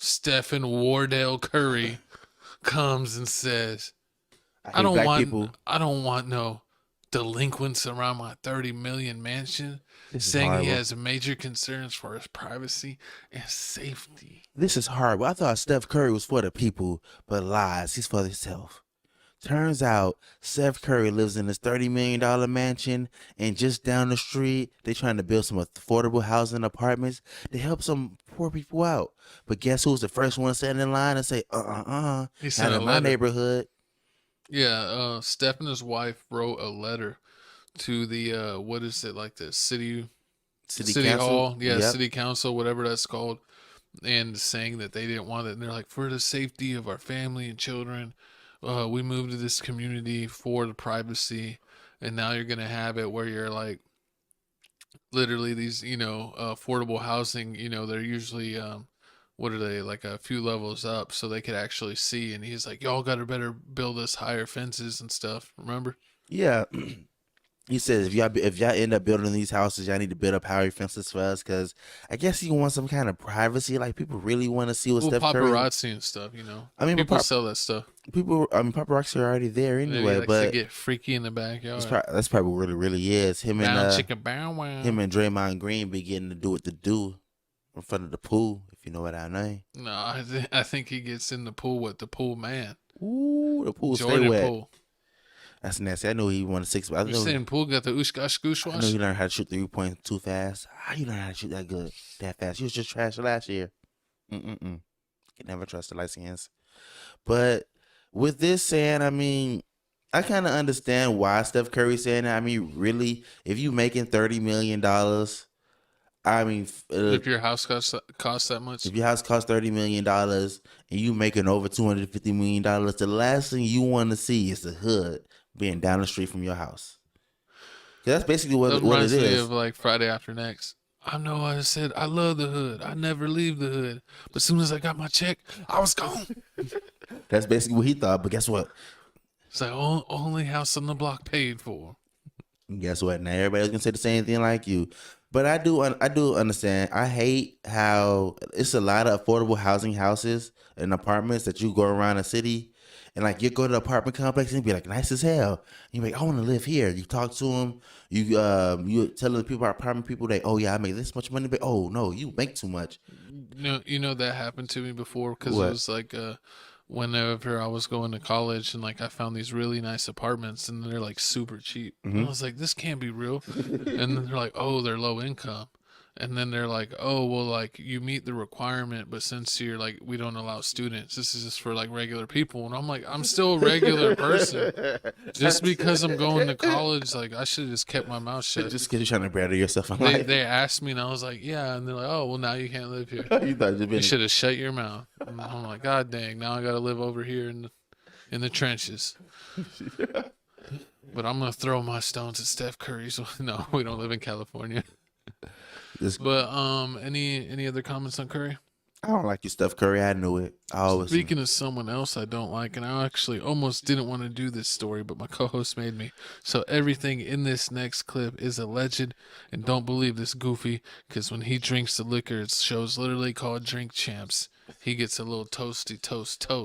Stephen Wardell Curry comes and says, I hate black people. I don't want no delinquents around my 30 million mansion, This is saying he horrible. has major concerns for his privacy and safety. This is horrible. I thought Steph Curry was for the people, but lies. He's for himself. Turns out Steph Curry lives in this $30 million mansion, and just down the street, they trying to build some affordable housing apartments to help some poor people out. But guess who's the first one standing in line and say, He not sent a in my letter. neighborhood. Yeah, Steph and his wife wrote a letter to the what is it, like the city Council. hall, yeah, Yep. city council, whatever that's called, and saying that they didn't want it. And they're like, for the safety of our family and children, we moved to this community for the privacy, and now you're gonna have it where you're like, literally these, affordable housing. They're usually what are they, like a few levels up, so they could actually see. And he's like, y'all got to better build us higher fences and stuff. Remember? Yeah. He says if y'all end up building these houses, y'all need to build up higher fences for us, because I guess you want some kind of privacy. Like, people really want to see what Well, Steph Curry. paparazzi and stuff. I mean, People sell that stuff. paparazzi are already there Maybe anyway. likes to But get freaky in the backyard. that's probably what it really is. Bow chicka bow wow. Him and Draymond Green be getting to do what to do in front of the pool, if you know what I mean. No, I think he gets in the pool with the pool man. Ooh, the pool Jordan stay wet. Poole. That's nasty. I know he won a six. I You know, saying Poole got the oosh-gosh I know goosh-wash? he learned how to shoot 3 points too fast. How you learn how to shoot that good, that fast? You was just trash last year. Can never trust the light skins. But with this saying, I mean, I kind of understand why Steph Curry saying that. I mean, really, if you making $30 million, I mean, If your house costs that much? if your house costs $30 million and you making over $250 million, the last thing you want to see is the hood being down the street from your house. 'Cause that's basically what That it reminds me is. of like Friday After Next. I know I said I love the hood. I never leave the hood. But as soon as I got my check, I was gone. That's basically what he thought. But guess what? It's like only house on the block paid for. Guess what? Now everybody's gonna say the same thing like you. But I do understand. I hate how it's a lot of affordable housing houses and apartments that you go around the city, and like you go to the apartment complex and be like nice as hell. And you're like, I want to live here. You talk to them. You telling the people, apartment people, that, oh yeah, I make this much money, but oh no, you make too much. You know that happened to me before, because it What? was like whenever I was going to college, and like I found these really nice apartments and they're like super cheap. And I was like, this can't be real. And then they're like, oh, they're low income. And then they're like, oh, well, like you meet the requirement, but since you're like, we don't allow students, this is just for like regular people. And I'm like, I'm still a regular person. Just because I'm going to college, like I should have just kept my mouth shut. Just because you're trying to better yourself in life. They asked me, and I was like, yeah. And they're like, oh, well, now you can't live here. You thought You should have shut your mouth. And I'm like, God dang, now I got to live over here in the trenches. But I'm gonna throw my stones at Steph Curry. So no, we don't live in California. But any other comments on Curry? I don't like you, Steph Curry. I knew it. I always. Speaking of someone else I don't like, and I actually almost didn't want to do this story, but my co-host made me. So everything in this next clip is alleged, and don't believe this goofy, because when he drinks the liquor, it show's literally called Drink Champs. He gets a little toasty toast.